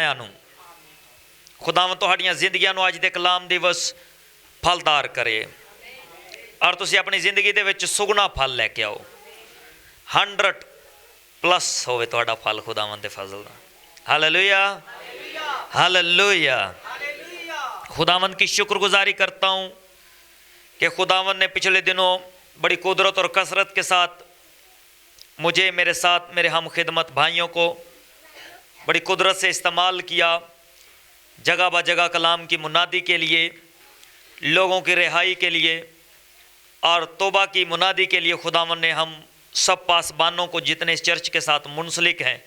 ਸਾਰਿਆਂ ਨੂੰ। ਖੁਦਾਵੰਦ ਤੁਹਾਡੀਆਂ ਜ਼ਿੰਦਗੀਆਂ ਨੂੰ ਅੱਜ ਦੇ ਕਲਾਮ ਦਿਵਸ ਫਲਦਾਰ ਕਰੇ ਔਰ ਤੁਸੀਂ ਆਪਣੀ ਜ਼ਿੰਦਗੀ ਦੇ ਵਿੱਚ ਸੁਗਣਾ ਫਲ ਲੈ ਕੇ ਆਓ। 100+ ਹੋਵੇ ਤੁਹਾਡਾ ਫਲ ਖੁਦਾਵੰਦ ਦੇ ਫਜ਼ਲ ਦਾ। Hallelujah, hallelujah. खुदावंद की शुक्रगुजारी करता हूँ कि खुदावंद ने पिछले दिनों बड़ी कुदरत और कसरत के साथ मुझे, मेरे साथ मेरे हम खिदमत भाइयों को बड़ी कुदरत से इस्तेमाल किया। जगह ब जगह कलाम की मुनादी के लिए, लोगों की रिहाई के लिए और तौबा की मुनादी के लिए खुदावंद ने हम सब पासबानों को जितने इस चर्च के साथ मुंसलिक हैं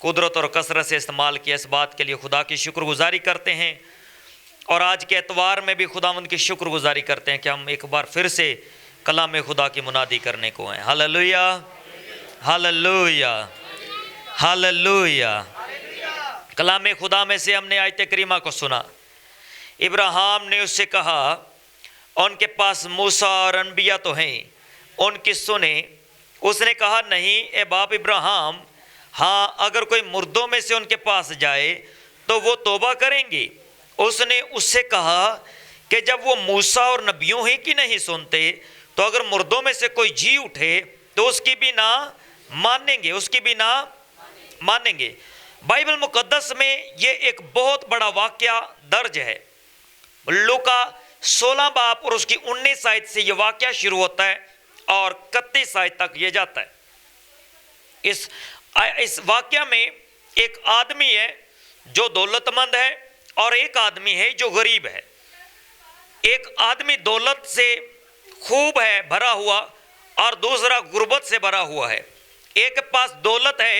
कुदरत और कसरत से इस्तेमाल किया। इस बात के लिए खुदा की शुक्रगुजारी करते हैं और आज के एतवार में भी खुदावंद की शुक्रगुजारी करते हैं कि हम एक बार फिर से कलाम खुदा की मुनादी करने को हैं। Hallelujah, hallelujah, hallelujah. कलाम खुदा में से हमने आयत करीमा को सुना। इब्राहिम ने उससे कहा, उनके पास मूसा और अनबिया तो हैं, उनकी सुने। उसने कहा, नहीं ए बाप इब्राहिम, हाँ अगर कोई मुर्दों में से उनके पास जाए तो वो तौबा करेंगे। उसने उससे कहा कि जब वो मूसा और नबियों ही की नहीं सुनते तो अगर मुर्दों में से कोई जी उठे तो उसकी भी ना मानेंगे, उसकी भी ना मानेंगे। बाइबल मुकद्दस में ये एक बहुत बड़ा वाक़या दर्ज है। लूका 16 बाब और उसकी 19 आयत से ये वाक़या शुरू होता है और 31 आयत तक ये जाता है। इस वाक़या में एक आदमी है जो दौलतमंद है और एक आदमी है जो गरीब है। एक आदमी दौलत से खूब है भरा हुआ और दूसरा गुर्बत से भरा हुआ है। एक के पास दौलत है,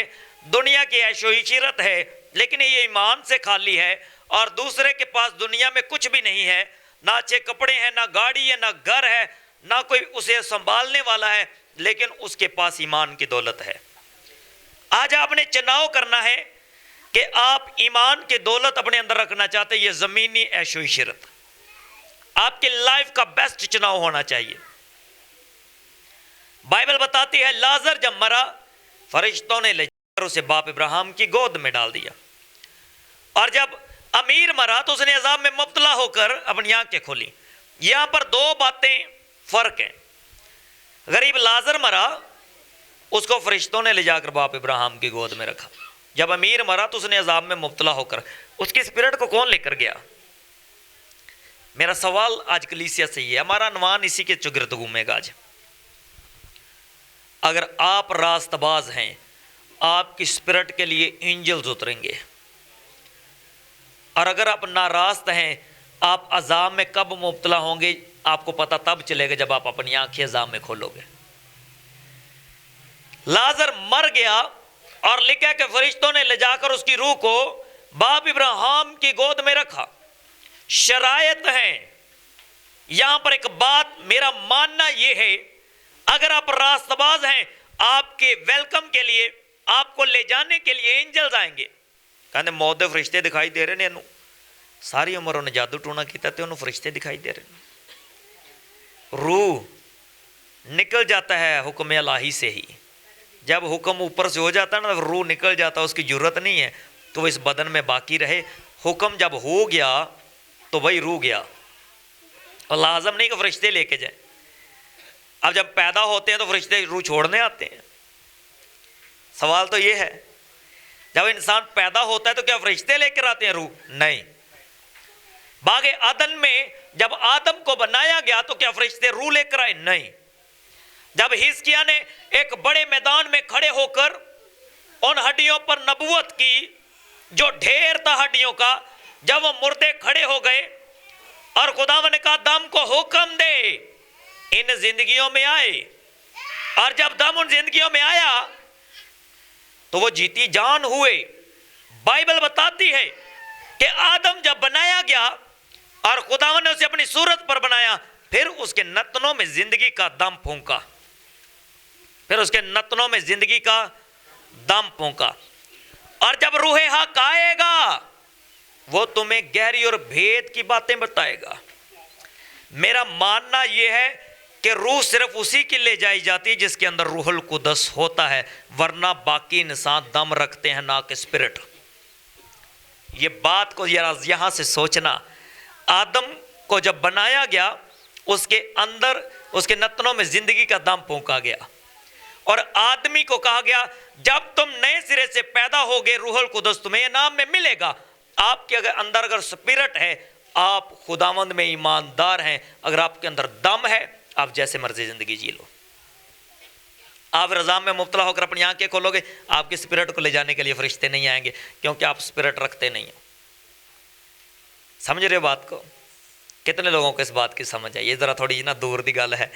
दुनिया की ऐशो इशरत है, लेकिन ये ईमान से खाली है। और दूसरे के पास दुनिया में कुछ भी नहीं है, ना अच्छे कपड़े हैं, ना गाड़ी है, ना घर है, ना कोई उसे संभालने वाला है, लेकिन उसके पास ईमान की दौलत है। आज आपने चुनाव करना है कि आप ईमान की दौलत अपने अंदर रखना चाहते हैं। ये ज़मीनी ऐशो इशरत आपकी लाइफ का बेस्ट चुनाव होना चाहिए। बाइबल बताती है लाजर जब मरा, फरिश्तों ने ले जाकर उसे बाप इब्राहिम की गोद में डाल दिया। और जब अमीर मरा तो उसने अजाब में मुब्तला होकर अपनी आंखें खोली। यहां पर दो बातें फर्क हैं। गरीब लाजर मरा, उसको फरिश्तों ने ले जाकर बाप इब्राहिम की गोद में रखा। जब अमीर मरा तो उसने अजाब में मुब्तला होकर, उसकी स्पिरिट को कौन लेकर गया? मेरा सवाल आज कलीसिया से ही है, हमारा अनवान इसी के चुगिर्द घूमेगा आज। अगर आप रास्तबाज हैं, आपकी स्पिरिट के लिए एंजल्स उतरेंगे, और अगर आप नारास्त हैं, आप अजाब में कब मुब्तला होंगे आपको पता तब चलेगा जब आप अपनी आंखें अजाब में खोलोगे। लाजर मर गया और लिखा कि फरिश्तों ने ले जाकर उसकी रूह को बाप इब्राहिम की गोद में रखा। शरायत है यहां पर एक बात, मेरा मानना यह है, अगर आप रास्तबाज हैं, आपके वेलकम के लिए, आपको ले जाने के लिए एंजल्स आएंगे। कहते मौत दे फरिश्ते दिखाई दे रहे ने, सारी उम्र उन्हें जादू टूना किया तो उन्होंने फरिश्ते दिखाई दे रहे। रूह निकल जाता है हुक्म इलाही से ही। जब हुक्म ऊपर से हो जाता है ना, रूह निकल जाता है, उसकी जरूरत नहीं है तो इस बदन में बाकी रहे। हुक्म जब हो गया तो वही रूह गया, और लाजम नहीं कि फरिश्ते लेके जाए। अब जब पैदा होते हैं तो फरिश्ते रूह छोड़ने आते हैं। सवाल तो ये है, जब इंसान पैदा होता है तो क्या फरिश्ते लेकर आते हैं रूह? नहीं। बागे आदन में जब आदम को बनाया गया तो क्या फरिश्ते रूह लेकर आए? नहीं। जब हिजकिय्याह ने एक बड़े मैदान में खड़े होकर उन हड्डियों पर नबूवत की, जो ढेर था हड्डियों का, जब वो मुर्दे खड़े हो गए और खुदावंद ने कहा दम को हुक्म दे इन जिंदगियों में आए, और जब दम उन जिंदगियों में आया तो वो जीती जान हुए। बाइबल बताती है कि आदम जब बनाया गया और खुदावंद ने उसे अपनी सूरत पर बनाया, फिर उसके नतनों में जिंदगी का दम फूंका, फिर उसके नतनों में जिंदगी का दम फूंका। और जब रूह हक आएगा वो तुम्हें गहरी और भेद की बातें बताएगा। मेरा मानना यह है कि रूह सिर्फ उसी के ले जाई जाती है जिसके अंदर रूहुल कुदस होता है, वरना बाकी इंसान दम रखते हैं ना कि स्पिरिट। یہ بات کو یہاں سے سوچنا، آدم کو جب بنایا گیا اس کے اندر اس کے نتنوں میں زندگی کا دم پھونکا گیا، اور آدمی کو کہا گیا جب تم نئے سرے سے پیدا ہوگے روح القدس تمہیں انعام میں ملے گا۔ آپ کے اندر اگر سپرٹ ہے، آپ خداوند میں ایماندار ہیں، اگر آپ کے اندر دم ہے، آپ جیسے مرضی زندگی جی لو۔ آپ رضا میں مبتلا ہو کر اپنی آنکھیں کھولو گے، آپ کے سپرٹ کو لے جانے کے لیے فرشتے نہیں آئیں گے، کیونکہ آپ سپرٹ رکھتے نہیں ہو۔ سمجھ رہے بات کو؟ کتنے لوگوں کو اس بات کی سمجھ ہے؟ یہ ذرا تھوڑی نا دور دی گل ہے،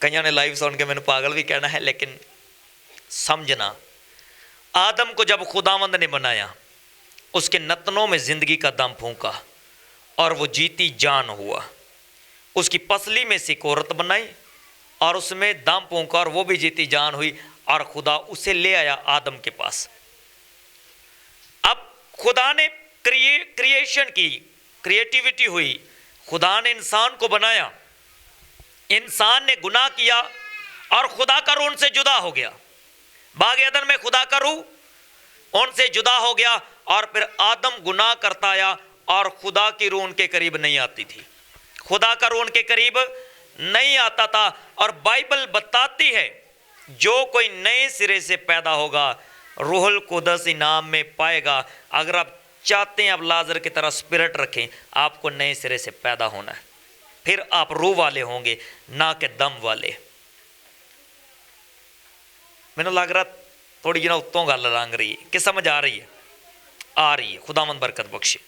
کئیوں نے لائیو سن کے میں نے پاگل بھی کہنا ہے، لیکن سمجھنا، آدم کو جب خداوند نے بنایا اس کے نتنوں میں زندگی کا دم پھونکا اور وہ جیتی جان ہوا، اس کی پسلی میں سے ایک عورت بنائی اور اس میں دم پھونکا اور وہ بھی جیتی جان ہوئی، اور خدا اسے لے آیا آدم کے پاس۔ اب خدا نے کریشن کی، کریٹیوٹی ہوئی، خدا نے انسان کو بنایا، انسان نے گناہ کیا اور خدا کا روح ان سے جدا ہو گیا۔ باغ عدن میں خدا کا روح ان سے جدا ہو گیا، اور پھر آدم گناہ کرتا آیا اور خدا کی روح ان کے قریب نہیں آتی تھی، خدا کا روح ان کے قریب نہیں آتا تھا۔ اور بائبل بتاتی ہے جو کوئی نئے سرے سے پیدا ہوگا روح القدس انعام میں پائے گا۔ اگر آپ چاہتے ہیں اب لازر کی طرح سپرٹ رکھیں، آپ کو نئے سرے سے پیدا ہونا ہے، پھر آپ روح والے ہوں گے، نہ کہ دم والے۔ میں نے لگ رہا تھوڑی جنا اتوں گل لنگ رہی ہے کہ سمجھ آ رہی ہے؟ آ رہی ہے۔ خداوند برکت بخشے۔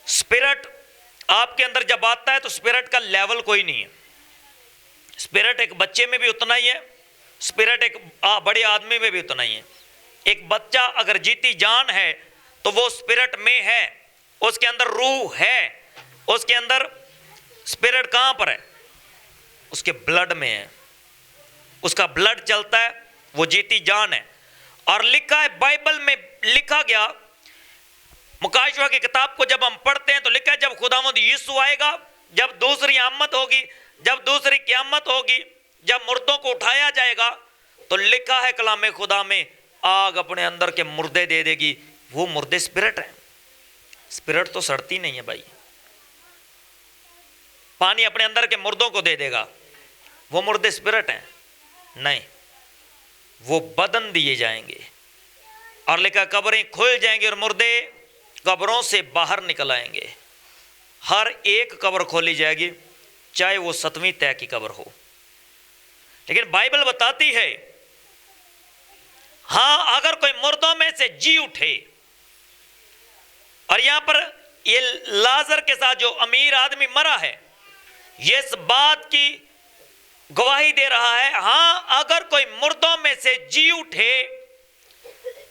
سپرٹ آپ کے اندر جب آتا ہے تو سپرٹ کا لیول کوئی نہیں ہے۔ سپرٹ ایک بچے میں بھی اتنا ہی ہے، سپرٹ ایک بڑے آدمی میں بھی اتنا ہی ہے۔ ایک بچہ اگر جیتی جان ہے تو وہ سپرٹ میں ہے، اس کے اندر روح ہے، اس کے اندر سپرٹ کہاں پر ہے؟ اس کے بلڈ میں ہے، اس کا بلڈ چلتا ہے، وہ جیتی جان ہے۔ اور لکھا ہے بائبل میں، لکھا گیا مکاشفہ کی کتاب کو جب ہم پڑھتے ہیں تو لکھا ہے جب خداوند یسوع آئے گا، جب دوسری آمد ہوگی، جب دوسری قیامت ہوگی، جب مردوں کو اٹھایا جائے گا، تو لکھا ہے کلام خدا میں آگ اپنے اندر کے مردے دے دے گی۔ وہ مردے سپرٹ ہیں، سپرٹ تو سڑتی نہیں ہے بھائی۔ پانی اپنے اندر کے مردوں کو دے دے گا، وہ مردے سپرٹ ہیں؟ نہیں، وہ بدن دیے جائیں گے۔ اور لکھا قبریں کھل جائیں گی اور مردے قبروں سے باہر نکل آئیں گے۔ ہر ایک قبر کھولی جائے گی، چاہے وہ 7ویں طے کی قبر ہو۔ لیکن بائبل بتاتی ہے ہاں اگر کوئی مردوں میں سے جی اٹھے، اور یہاں پر یہ لازر کے ساتھ جو امیر آدمی مرا ہے یہ اس بات کی گواہی دے رہا ہے ہاں اگر کوئی مردوں میں سے جی اٹھے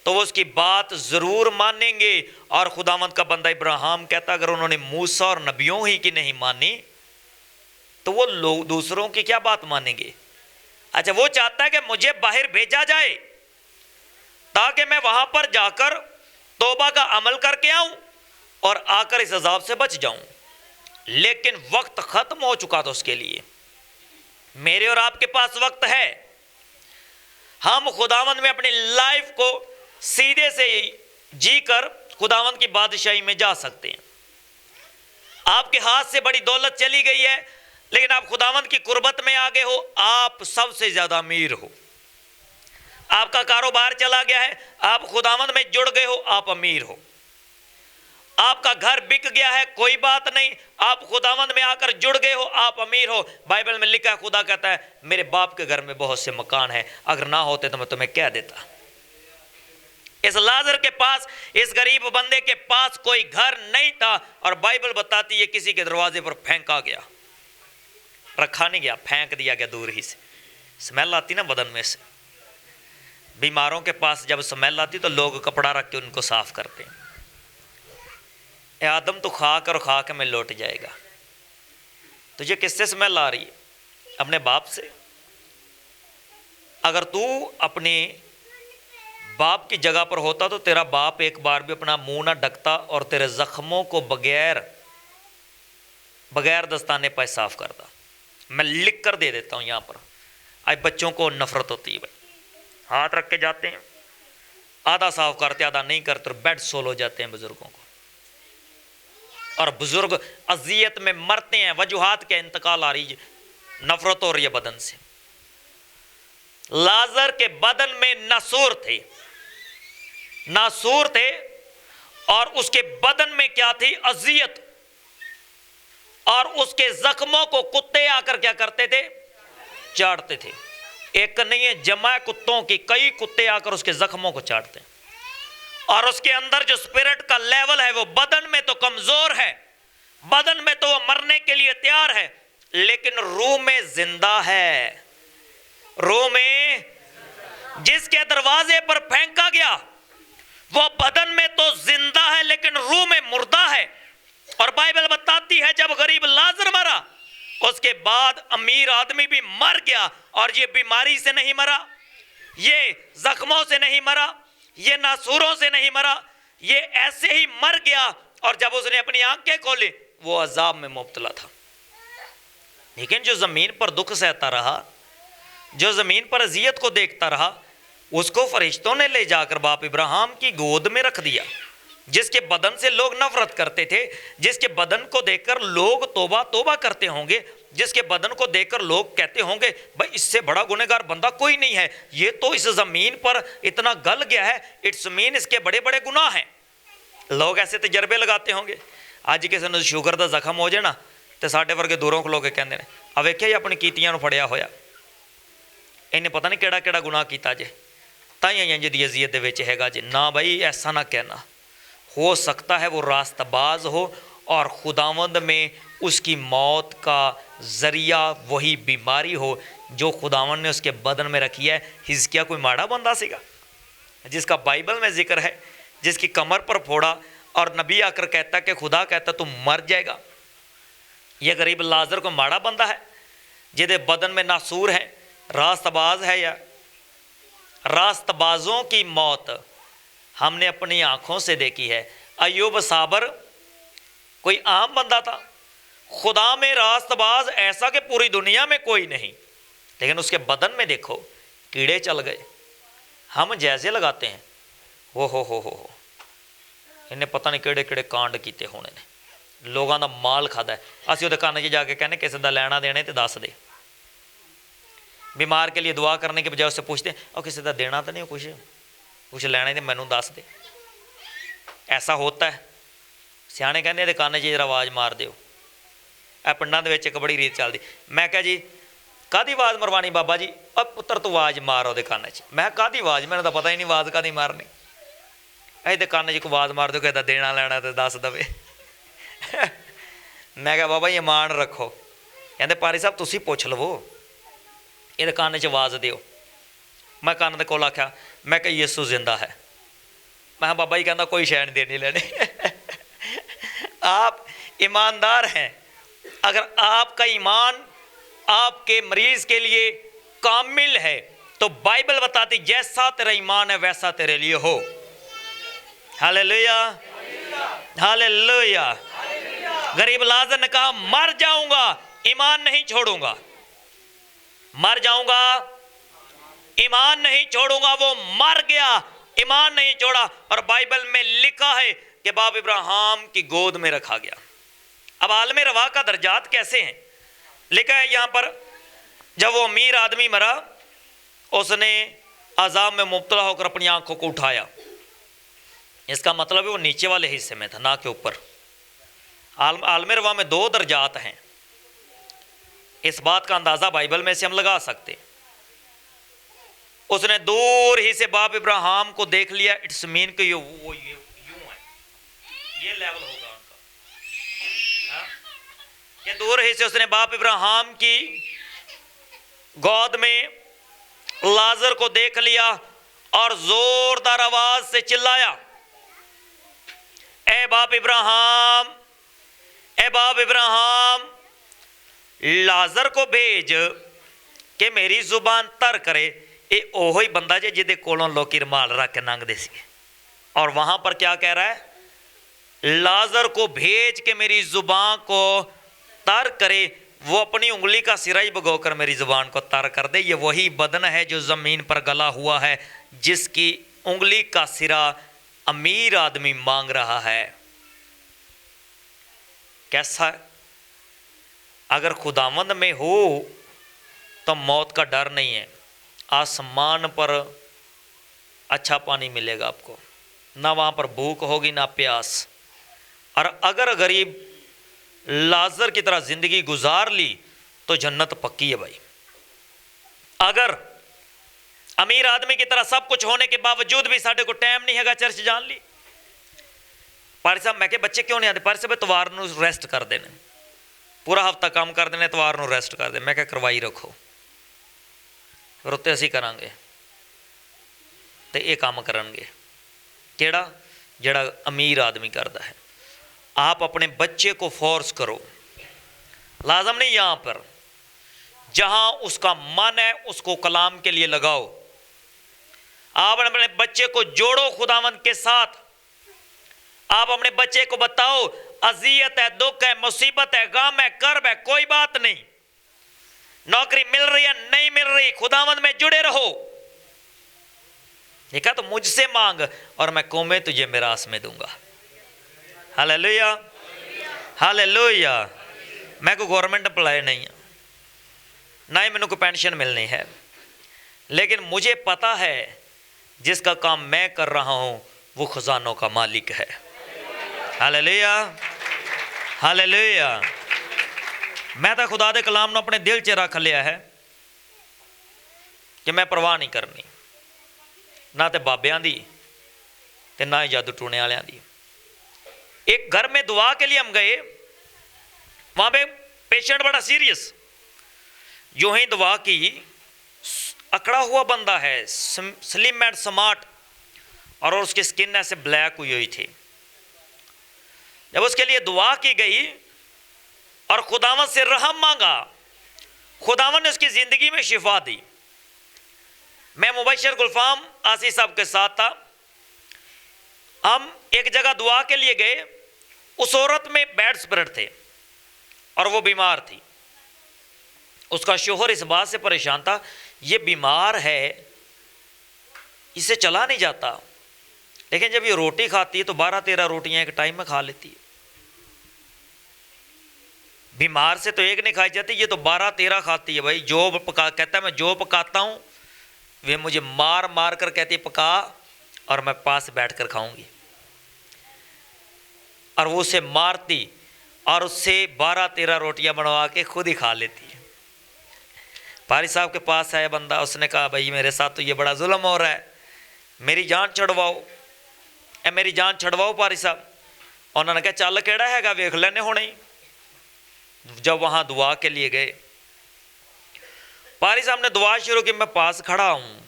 تو وہ اس کی بات ضرور مانیں گے۔ اور خداوند کا بندہ ابراہیم کہتا اگر انہوں نے موسیٰ اور نبیوں ہی کی نہیں مانی تو وہ لوگ دوسروں کی کیا بات مانیں گے؟ اچھا، وہ چاہتا ہے کہ مجھے باہر بھیجا جائے تاکہ میں وہاں پر جا کر توبہ کا عمل کر کے آؤں اور آ کر اس عذاب سے بچ جاؤں، لیکن وقت ختم ہو چکا تھا اس کے لیے۔ میرے اور آپ کے پاس وقت ہے، ہم خداوند میں اپنی لائف کو سیدھے سے جی کر خداوند کی بادشاہی میں جا سکتے ہیں۔ آپ کے ہاتھ سے بڑی دولت چلی گئی ہے لیکن آپ خداوند کی قربت میں آگے ہو، آپ سب سے زیادہ امیر ہو۔ آپ کا کاروبار چلا گیا ہے، آپ خداوند میں جڑ گئے ہو، آپ امیر ہو۔ آپ کا گھر بک گیا ہے، کوئی بات نہیں، آپ خداوند میں آ کر جڑ گئے ہو، آپ امیر ہو۔ بائبل میں لکھا ہے خدا کہتا ہے میرے باپ کے گھر میں بہت سے مکان ہیں، اگر نہ ہوتے تو میں تمہیں کہہ دیتا۔ اس لازر کے پاس، اس غریب بندے کے پاس کوئی گھر نہیں تھا، اور بائبل بتاتی ہے کسی کے دروازے پر پھینکا گیا، رکھا نہیں گیا، پھینک دیا گیا دور ہی سے۔ سمیل آتی نا بدن میں سے، بیماروں کے پاس جب سمیل آتی تو لوگ کپڑا رکھ کے ان کو صاف کرتے ہیں۔ اے آدم تو خاک اور خاک میں لوٹ جائے گا، تجھے کس سے سمیل آ رہی ہے؟ اپنے باپ سے۔ اگر تو اپنے باپ کی جگہ پر ہوتا تو تیرا باپ ایک بار بھی اپنا منہ نہ ڈھکتا اور تیرے زخموں کو بغیر دستانے پہ صاف کرتا۔ میں لکھ کر دے دیتا ہوں یہاں پر۔ آج بچوں کو نفرت ہوتی ہے بھائی، ہاتھ رکھ کے جاتے ہیں، आधा साफ करते आधा नहीं करते, और बेड सोल हो जाते हैं बुजुर्गों को, और बुजुर्ग अजियत में मरते हैं, वजूहात के इंतकाल आ रही है, नफरत हो रही है बदन से। लाजर के बदन में नासूर थे और उसके बदन में क्या थी? अजियत। और उसके जख्मों को कुत्ते आकर क्या करते थे? चाटते थे। एक नहीं है, जमा कुत्तों की, कई कुत्ते आकर उसके जख्मों को चाटते हैं। और उसके अंदर जो स्पिरिट का लेवल है वो बदन में तो कमजोर है, बदन में तो वो मरने के लिए तैयार है, लेकिन रूह में जिंदा है। रूह में जिसके दरवाजे पर फेंका गया वो बदन में तो जिंदा है लेकिन रूह में मुर्दा है। और बाइबल बताती है जब गरीब लाजर मरा उसके बाद अमीर आदमी भी मर गया, और ये बीमारी से नहीं मरा, ये जख्मों से नहीं मरा, ये नासूरों से नहीं मरा, ये ऐसे ही मर गया। और जब उसने अपनी आंखें खोली वो अजाब में मुब्तला था। लेकिन जो जमीन पर दुख सहता रहा, जो जमीन पर अजियत को देखता रहा, उसको फरिश्तों ने ले जाकर बाप इब्राहिम की गोद में रख दिया। जिसके बदन से लोग नफरत करते थे, जिसके बदन को देखकर लोग तौबा तौबा करते होंगे, जिसके बदन को देखकर लोग कहते होंगे भाई इससे बड़ा गुनहगार बंदा कोई नहीं है, ये तो इस जमीन पर इतना गल गया है, इट्स मीन इसके बड़े बड़े गुनाह हैं। लोग ऐसे तजर्बे लगाते होंगे। ਅੱਜ ਕਿਸੇ ਨੂੰ ਸ਼ੂਗਰ ਦਾ ਜ਼ਖਮ ਹੋ ਜਾਣਾ ਤੇ ਸਾਡੇ ਵਰਗੇ ਦੂਰੋਂ ਖਲੋ ਕੇ ਕਹਿੰਦੇ ਨੇ ਆ ਵੇਖਿਆ ਜੀ ਆਪਣੀ ਕੀਤੀਆਂ ਨੂੰ ਫੜਿਆ ਹੋਇਆ, ਇਹਨੇ ਪਤਾ ਨਹੀਂ ਕਿਹੜਾ ਕਿਹੜਾ ਗੁਨਾਹ ਕੀਤਾ ਜੇ, ਤਾਂ ਹੀ ਇੰਜ ਦੀ ਅਜ਼ੀਅਤ ਦੇ ਵਿੱਚ ਹੈਗਾ ਜੇ। ਨਾ भाई ऐसा ना कहना, हो सकता है वो रास्तबाज हो और खुदावंद में उसकी मौत का ज़रिया वही बीमारी हो जो खुदावंद ने उसके बदन में रखी है। हिजकिया कोई माड़ा बंदा सीगा जिसका बाइबल में जिक्र है, जिसकी कमर पर फोड़ा और नबी आकर कहता कि खुदा कहता तू मर जाएगा। ये गरीब लाजर को माड़ा बंदा है जिहदे बदन में नासूर है, रास्तबाज है। या रास्तबाजों की मौत हमने अपनी आंखों से देखी है। अय्यूब साबर कोई आम बंदा था, खुदा में रास्तबाज ऐसा कि पूरी दुनिया में कोई नहीं, लेकिन उसके बदन में देखो कीड़े चल गए। हम जैसे लगाते हैं हो इन्हें पता नहीं किहड़े किहड़े कांड किए होने ने, लोगों का माल खादा है। असीं उहदे कान 'च जाके कहने किसी का लैना देना तो दस दे। बीमार के लिए दुआ करने के बजाय उससे पूछते और किसी का देना तो नहीं, कुछ लेना तो मैनू दस दे। ऐसा होता है। सियाने कहते ये कान 'च जरा आवाज़ मार दिओ। ए पिंडां दे विच एक बड़ी रीत चलदी। मैं कहा जी कादी आवाज़ मरवानी बाबा जी? अब पुत्र तू आवाज़ मार उहदे कान 'च। मैं कादी आवाज़, मैनूं तां पता ही नहीं आवाज़ कादी मारनी। ਇਹਦੇ ਕੰਨ 'ਚ ਆਵਾਜ਼ ਮਾਰ ਦਿਓ ਕਿਹਦਾ ਦੇਣਾ ਲੈਣਾ ਤੇ ਦੱਸ ਦਵੇ। ਮੈਂ ਕਿਹਾ ਬਾਬਾ ਜੀ ਇਮਾਨ ਰੱਖੋ। ਕਹਿੰਦੇ ਪਾਰੀ ਸਾਹਿਬ ਤੁਸੀਂ ਪੁੱਛ ਲਵੋ, ਇਹਦੇ ਕੰਨ 'ਚ ਆਵਾਜ਼ ਦਿਓ। ਮੈਂ ਕੰਨ ਦੇ ਕੋਲ ਆਖਿਆ, ਮੈਂ ਕਿਹਾ ਯਿਸੂ ਜ਼ਿੰਦਾ ਹੈ। मैं बाबा जी कहता कोई शय नहीं देनी लेने। आप ईमानदार हैं, अगर आपका ईमान आपके मरीज के लिए कामिल है तो बाइबल बताती जैसा तेरा ईमान है वैसा तेरे लिए हो। Hallelujah hallelujah. गरीब लाजर ने कहा मर जाऊंगा ईमान नहीं छोड़ूंगा, मर जाऊंगा ईमान नहीं छोड़ूंगा। वो मर गया, ईमान नहीं छोड़ा। और बाइबल में लिखा है कि बाप इब्राहिम की गोद में रखा गया। अब आलम रवा का दर्जात कैसे हैं लिखा है यहाँ पर। जब वो अमीर आदमी मरा उसने अजाब में मुब्तला होकर अपनी आंखों को उठाया। इसका मतलब है वो नीचे वाले हिस्से में था, ना के ऊपर। आलम रवा में दो दर्जात हैं। इस बात का अंदाज़ा बाइबल में से हम लगा सकते। उसने दूर ही से बाप इब्राहिम को देख लिया। इट्स मीन कि यूं है, ये लेवल होगा उनका। ये दूर ही से उसने बाप इब्राहिम की गोद में लाजर को देख लिया और जोरदार आवाज से चिल्लाया, ए बाप इब्राहिम, ए बाप इब्राहिम, लाजर को भेज कि मेरी जुबान तर करे। ये ओहो ही बंदा जे जिदे कोलों लोकी रुमाल रख के लंघदे सी। और वहां पर क्या कह रहा है, लाजर को भेज के मेरी जुबान को तर करे। वो अपनी उंगली का सिरा ही भगोकर मेरी जुबान को तर कर दे। ये वही बदन है जो जमीन पर गला हुआ है, जिसकी उंगली का सिरा अमीर आदमी मांग रहा है। कैसा है? अगर खुदावंद में हो तो मौत का डर नहीं है, आसमान पर अच्छा पानी मिलेगा आपको, ना वहाँ पर भूख होगी ना प्यास। और अगर गरीब लाजर की तरह ज़िंदगी गुजार ली तो जन्नत पक्की है भाई। अगर अमीर आदमी की तरह सब कुछ होने के बावजूद भी साढ़े को टाइम नहीं है चर्च जान ली, पारी साहब मैं बच्चे क्यों नहीं आते? पारी साहब इतवार नूं रेस्ट कर देने, पूरा हफ्ता काम कर देने, इतवार नूं रेस्ट कर दे। मैं करवाई रखो, फिर उत्ते असीं करांगे ते ये काम करनगे। केड़ा? जेड़ा अमीर आदमी करता है। आप अपने बच्चे को फोर्स करो, लाजम नहीं, यहाँ पर जहाँ उसका मन है उसको कलाम के लिए लगाओ। आप अपने बच्चे को जोड़ो खुदावंद के साथ। आप अपने बच्चे को बताओ अजियत है, दुख है, मुसीबत है, गम है, कर्ब है, कोई बात नहीं, नौकरी मिल रही है नहीं मिल रही, खुदावंद में जुड़े रहो। ये कहा तो मुझसे मांग और मैं कौमें तुझे मिरास में दूंगा। Hallelujah, hallelujah. मैं कोई गवर्नमेंट एम्प्लॉय नहीं हूँ, ना ही मैंने कोई पेंशन मिलनी है, लेकिन मुझे पता है जिसका काम मैं कर रहा हूँ वो खजानों का मालिक है। Hallelujah, hallelujah. मैं तो खुदा दे कलाम ने अपने दिल च रख लिया है कि मैं परवाह नहीं करनी, ना तो बाबियां दी ते ना ही जादू टूने वालियां दी। एक घर में दुआ के लिए हम गए, वहाँ पे पेशेंट बड़ा सीरियस, जो ही दुआ की, अकड़ा हुआ बंदा है, स्लिम एंड स्मार्ट, और उसकी स्किन ऐसे ब्लैक हुई हुई थी। जब उसके लिए दुआ की गई और खुदावंद से रहम मांगा, खुदावंद ने उसकी ज़िंदगी में शिफा दी। मैं मुबशर गुलफाम आसी साहब के साथ था, हम एक जगह दुआ के लिए गए। उस औरत में बैड स्पिरिट थे और वो बीमार थी। उसका शोहर इस बात से परेशान था, ये बीमार है, इसे चला नहीं जाता, लेकिन जब ये रोटी खाती है तो 12-13 रोटियां एक टाइम में खा लेती है। बीमार से तो एक नहीं खाई जाती, ये तो 12-13 खाती है भाई। जो पका, कहता है मैं जो पकाता हूँ वे मुझे मार मार कर कहती है पका, और मैं पास बैठ कर खाऊंगी, और वो उसे मारती और उससे 12-13 रोटियां बनवा के खुद ही खा लेती है। पारी साहब के पास आया बंदा, उसने कहा भाई मेरे साथ तो ये बड़ा जुल्म हो रहा है, मेरी जान छड़वाओ, मेरी जान छड़वाओ पारी साहब। उन्होंने कहा चल केड़ा हैगा वेख लेने होने ही। जब वहाँ दुआ के लिए गए, पारी साहब ने दुआ शुरू की, मैं पास खड़ा हूँ,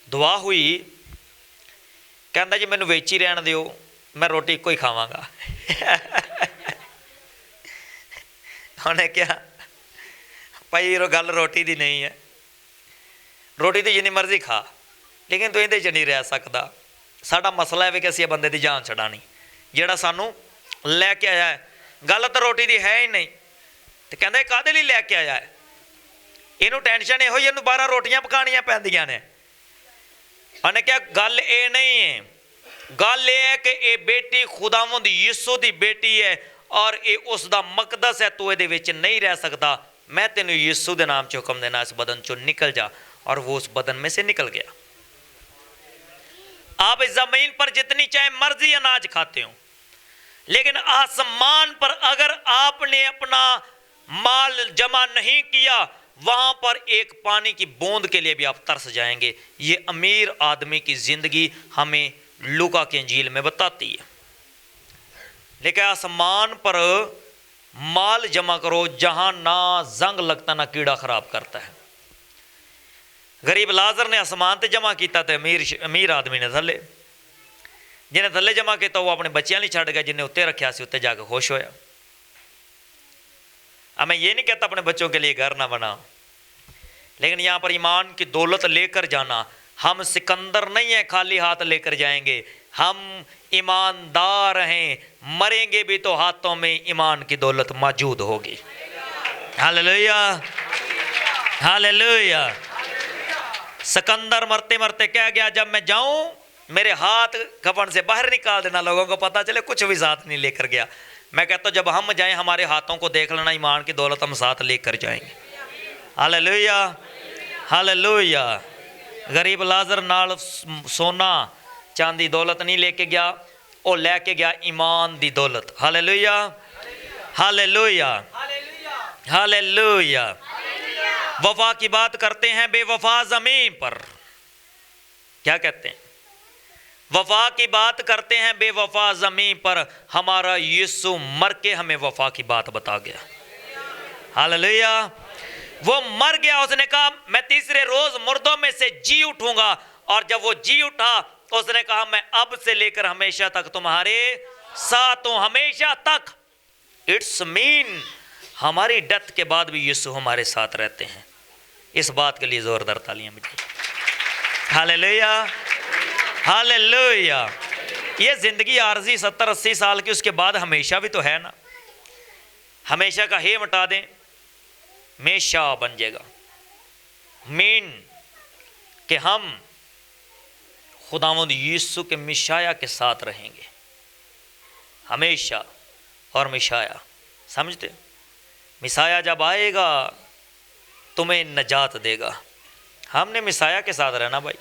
दुआ हुई, कहता जी मैनू वेची रहन दियो, मैं रोटी को ही खावांगा। उन्हें क्या भाई गल रोटी दी नहीं है, रोटी तो जिन्नी मर्जी खा, लेकिन तू इहदे च नहीं रह सकता। साडा मसला है भी कि असीं बंदे दी जान छड़ानी, जिहड़ा सानू लैके आया है। गल तो रोटी दी है ही नहीं, तो कहंदे काहदे लई लैके आया है, इनू टेंशन इहो ही, इनू 12 रोटियां पकानियां पैंदियां ने। उन्हें क्या गल ये नहीं है, गल ये है कि ये बेटी खुदावंद यीशु दी बेटी है और ये उसका मकदस है, तू ये विच नहीं रह सकता। मैं तेन यीशु के नाम च हुक्म देना, इस बदन चो निकल जा, और वो उस बदन में से निकल गया। आप इस जमीन पर जितनी चाहे मर्जी अनाज खाते हो, लेकिन आसमान पर अगर आपने अपना माल जमा नहीं किया, वहां पर एक पानी की बूंद के लिए भी आप तरस जाएंगे। ये अमीर आदमी की जिंदगी हमें लूका की इंजील में बताती है। लेकिन आसमान पर माल जमा करो जहां ना जंग लगता ना कीड़ा खराब करता है। गरीब लाजर ने आसमान ते जमा किया, तो अमीर आदमी ने थले, जिन्हें थले जमा किया वो अपने बच्चों लिए छड़ गया, जिन्हें उत्ते रखा से उत्ते जाके खुश होया। अब मैं ये नहीं कहता अपने बच्चों के लिए घर ना बनाओ, लेकिन यहाँ पर ईमान की दौलत लेकर जाना। हम सिकंदर नहीं है खाली हाथ लेकर जाएंगे, हम ईमानदार हैं, मरेंगे भी तो हाथों में ईमान की दौलत मौजूद होगी। Hallelujah, hallelujah. सिकंदर मरते मरते कह गया, जब मैं जाऊं मेरे हाथ कफन से बाहर निकाल देना, लोगों को पता चले कुछ भी साथ नहीं लेकर गया। मैं कहता हूं जब हम जाएं हमारे हाथों को देख लेना, ईमान की दौलत हम साथ लेकर जाएंगे। Hallelujah, hallelujah. गरीब लाजर नाल सोना चांदी दौलत नहीं लेके गया, वो लेके गया ईमान दी दौलत। Hallelujah, hallelujah, hallelujah. वफा की बात करते हैं बेवफा ज़मीन पर, क्या कहते हैं? वफा की बात करते हैं बेवफा ज़मीन पर, हमारा यीशु मर के हमें वफा की बात बता गया। हालेलुया। वो मर गया, उसने कहा मैं तीसरे रोज मुर्दों में से जी उठूंगा, और जब वो जी उठा उसने कहा मैं अब से लेकर हमेशा तक तुम्हारे साथ हूं, हमेशा तक। इट्स मीन हमारी डेथ के बाद भी यीशु हमारे साथ रहते हैं। इस बात के लिए जोरदार तालियां बजाइए। Hallelujah, hallelujah. ये जिंदगी आरजी 70-80 साल की, उसके बाद हमेशा भी तो है ना। हमेशा का हे मिटा दें, हमेशा बन जाएगा। मीन कि हम खुदावंद यीशु के मिशाया के साथ रहेंगे हमेशा। और मिशाया समझते, मिसाया जब आएगा तुम्हें नजात देगा। हमने मिसाया के साथ रहना भाई।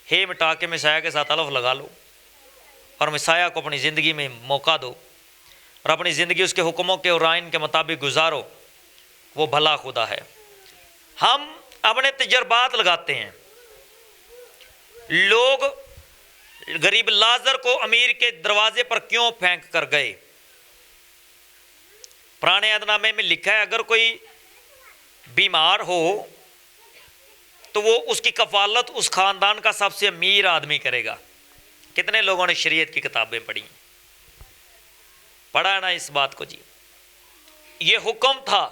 हे मिटा के मिसाया के साथ अलफ लगा लो और मिसाया को अपनी ज़िंदगी में मौका दो और अपनी ज़िंदगी उसके हुक्मों के और आइन के मुताबिक गुजारो। वो भला खुदा है। हम अपने तजर्बात लगाते हैं। लोग गरीब लाजर को अमीर के दरवाजे पर क्यों फेंक कर गए? पुराने अहदनामे में लिखा है अगर कोई बीमार हो तो वो उसकी कफालत उस खानदान का सबसे अमीर आदमी करेगा। कितने लोगों ने शरीयत की किताबें पढ़ी, पढ़ा है ना इस बात को जी। ये हुक्म था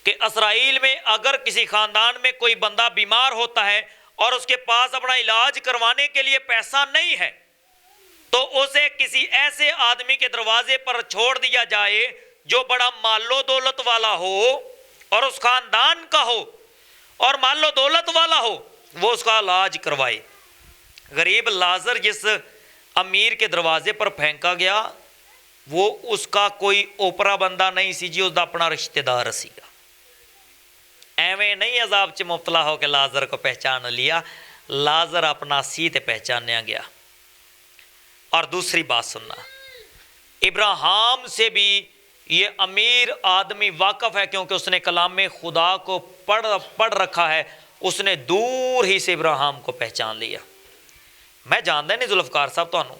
कि इस्राएल में अगर किसी खानदान में कोई बंदा बीमार होता है और उसके पास अपना इलाज करवाने के लिए पैसा नहीं है तो उसे किसी ऐसे आदमी के दरवाजे पर छोड़ दिया जाए जो बड़ा मालो दौलत वाला हो और उस खानदान का हो और मालो दौलत वाला हो, वो उसका इलाज करवाए। गरीब लाजर जिस अमीर के दरवाजे पर फेंका गया वो उसका कोई ओपरा बंदा नहीं सी जी, उसका अपना रिश्तेदार सीगा। एवें नहीं अजाब च मुबतला होकर लाजर को पहचान लिया, लाजर अपना सी ते पहचानया गया। और दूसरी बात सुनना, इब्राहिम से भी ये अमीर आदमी वाकफ है क्योंकि उसने कलाम में खुदा को पढ़ रखा है। उसने दूर ही से इब्राहिम को पहचान लिया। मैं जानता नहीं जुल्फकार साहब तुहानू,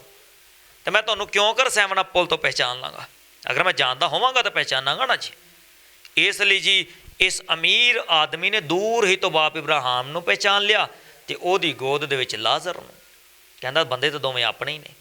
तो मैं तुहानू क्यों कर 7 अप पुल तो पहचान लाँगा? अगर मैं जानता होवांगा तो पहचानांगा ना जी। इसलिए जी इस अमीर आदमी ने दूर ही तो बाप इब्राहिम नू पहचान लिया ते ओदी गोद दे विच लाजर नू। कहंदा बंदे तो दोवें अपने ही ने।